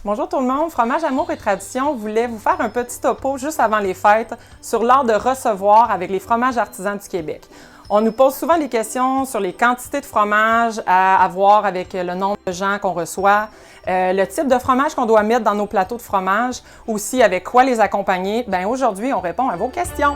Bonjour tout le monde, Fromage Amour et Tradition voulait vous faire un petit topo juste avant les fêtes sur l'art de recevoir avec les fromages artisans du Québec. On nous pose souvent des questions sur les quantités de fromage à avoir avec le nombre de gens qu'on reçoit, le type de fromage qu'on doit mettre dans nos plateaux de fromage, aussi avec quoi les accompagner. Bien, aujourd'hui, on répond à vos questions.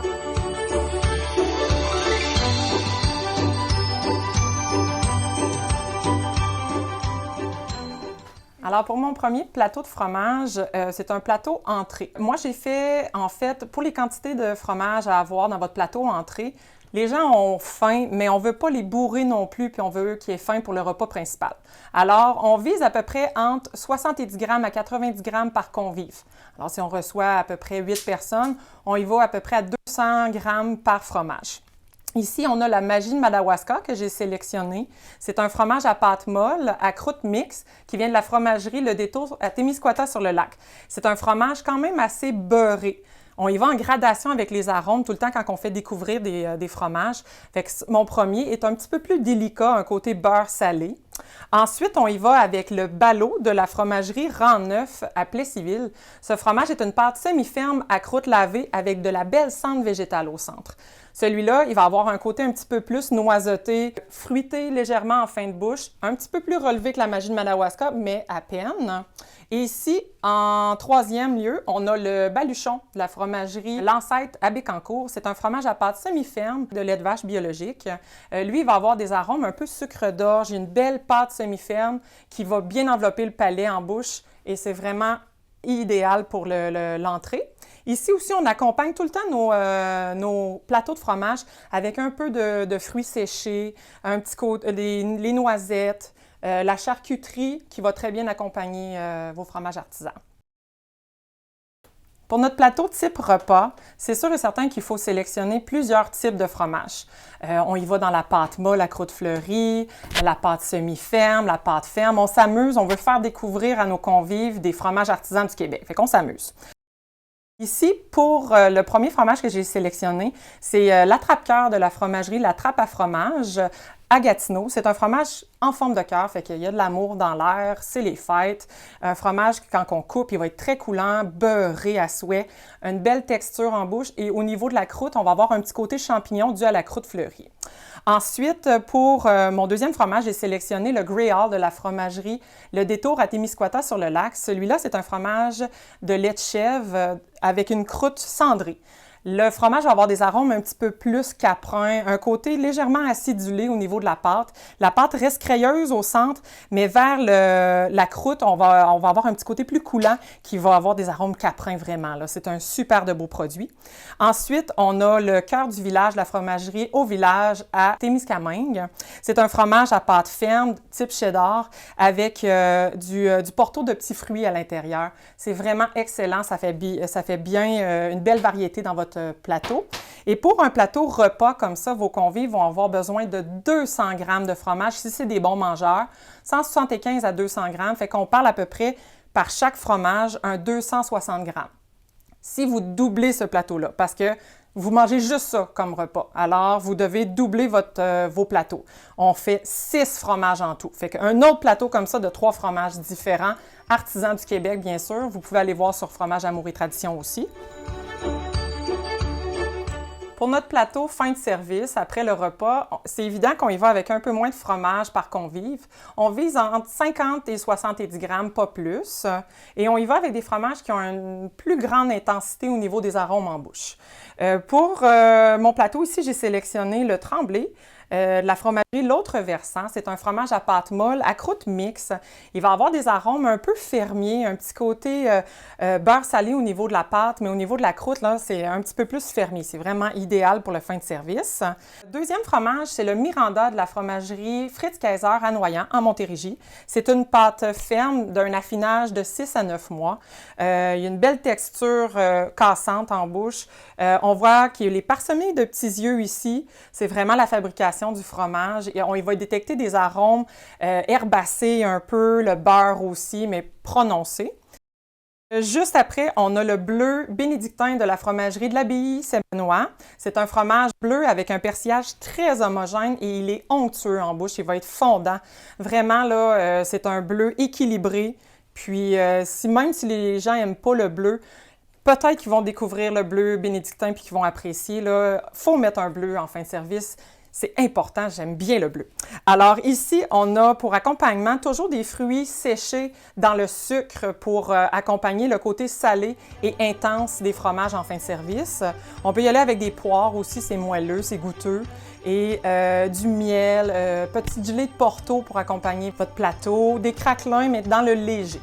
Alors, pour mon premier plateau de fromage, c'est un plateau entrée. Moi, j'ai fait, en fait, pour les quantités de fromage à avoir dans votre plateau entrée, les gens ont faim, mais on ne veut pas les bourrer non plus, puis on veut qu'ils aient faim pour le repas principal. Alors, on vise à peu près entre 70 grammes à 90 grammes par convive. Alors, si on reçoit à peu près 8 personnes, on y va à peu près à 200 grammes par fromage. Ici, on a la Magie de Madawaska que j'ai sélectionné. C'est un fromage à pâte molle, à croûte mixte, qui vient de la fromagerie Le Détour à Témiscouata-sur-le-Lac. C'est un fromage quand même assez beurré. On y va en gradation avec les arômes tout le temps quand on fait découvrir des fromages. Fait que mon premier est un petit peu plus délicat, un côté beurre salé. Ensuite, on y va avec le ballot de la fromagerie Rang Neuf à Plessisville. Ce fromage est une pâte semi-ferme à croûte lavée avec de la belle cendre végétale au centre. Celui-là, il va avoir un côté un petit peu plus noiseté, fruité légèrement en fin de bouche, un petit peu plus relevé que la Magie de Madawaska, mais à peine. Et ici, en troisième lieu, on a le baluchon de la fromagerie L'Ancêtre à Bécancour. C'est un fromage à pâte semi-ferme de lait de vache biologique. Lui, il va avoir des arômes un peu sucre d'orge, une belle pâte semi-ferme qui va bien envelopper le palais en bouche et c'est vraiment idéal pour l'entrée. Ici aussi, on accompagne tout le temps nos plateaux de fromage avec un peu de fruits séchés, un petit côté, les noisettes, la charcuterie qui va très bien accompagner vos fromages artisans. Pour notre plateau type repas, c'est sûr et certain qu'il faut sélectionner plusieurs types de fromages. On y va dans la pâte molle à croûte fleurie, la pâte semi-ferme, la pâte ferme. On s'amuse, on veut faire découvrir à nos convives des fromages artisans du Québec. Fait qu'on s'amuse. Ici, pour le premier fromage que j'ai sélectionné, c'est l'attrape-cœur de la fromagerie La Trappe à fromage à Gatineau. C'est un fromage en forme de cœur, fait qu'il y a de l'amour dans l'air, c'est les fêtes. Un fromage, quand on coupe, il va être très coulant, beurré à souhait, une belle texture en bouche et au niveau de la croûte, on va avoir un petit côté champignon dû à la croûte fleurie. Ensuite, pour mon deuxième fromage, j'ai sélectionné le Grey Hall de la fromagerie Le Détour à Témiscouata-sur-le-Lac. Celui-là, c'est un fromage de lait de chèvre avec une croûte cendrée. Le fromage va avoir des arômes un petit peu plus caprins, un côté légèrement acidulé au niveau de la pâte. La pâte reste crayeuse au centre, mais vers la croûte, on va avoir un petit côté plus coulant qui va avoir des arômes caprins vraiment. C'est un super de beau produit. Ensuite, on a le cœur du village, la fromagerie Au Village à Témiscamingue. C'est un fromage à pâte ferme, type cheddar, avec du porto de petits fruits à l'intérieur. C'est vraiment excellent, ça fait bien une belle variété dans votre plateau. Et pour un plateau repas comme ça, vos convives vont avoir besoin de 200 grammes de fromage si c'est des bons mangeurs, 175 à 200 grammes, fait qu'on parle à peu près par chaque fromage un 260 grammes. Si vous doublez ce plateau-là, parce que vous mangez juste ça comme repas, alors vous devez doubler vos plateaux. On fait 6 fromages en tout. Fait qu'un autre plateau comme ça de 3 fromages différents, artisans du Québec bien sûr, vous pouvez aller voir sur Fromage Amour et Tradition aussi. Pour notre plateau fin de service, après le repas, c'est évident qu'on y va avec un peu moins de fromage par convive. On vise entre 50 et 70 grammes, pas plus. Et on y va avec des fromages qui ont une plus grande intensité au niveau des arômes en bouche. Pour mon plateau ici, j'ai sélectionné le Tremblay. La fromagerie L'Autre Versant, c'est un fromage à pâte molle, à croûte mixte. Il va avoir des arômes un peu fermiers, un petit côté beurre salé au niveau de la pâte, mais au niveau de la croûte, là, c'est un petit peu plus fermier. C'est vraiment idéal pour le fin de service. Deuxième fromage, c'est le Miranda de la fromagerie Fritz Kaiser à Noyant, en Montérégie. C'est une pâte ferme d'un affinage de 6 à 9 mois. Il y a une belle texture cassante en bouche. On voit qu'il est parsemé de petits yeux ici. C'est vraiment la fabrication du fromage. Et on y va détecter des arômes herbacés un peu, le beurre aussi, mais prononcé. Juste après, on a le bleu bénédictin de la fromagerie de l'Abbaye Saint-Benoît. C'est un fromage bleu avec un persillage très homogène et il est onctueux en bouche. Il va être fondant. Vraiment, là, c'est un bleu équilibré Puis, même si les gens n'aiment pas le bleu, peut-être qu'ils vont découvrir le bleu bénédictin puis qu'ils vont apprécier. Il faut mettre un bleu en fin de service. C'est important, j'aime bien le bleu. Alors ici, on a pour accompagnement toujours des fruits séchés dans le sucre pour accompagner le côté salé et intense des fromages en fin de service. On peut y aller avec des poires aussi, c'est moelleux, c'est goûteux. Et du miel, petit gelée de Porto pour accompagner votre plateau, des craquelins, mais dans le léger.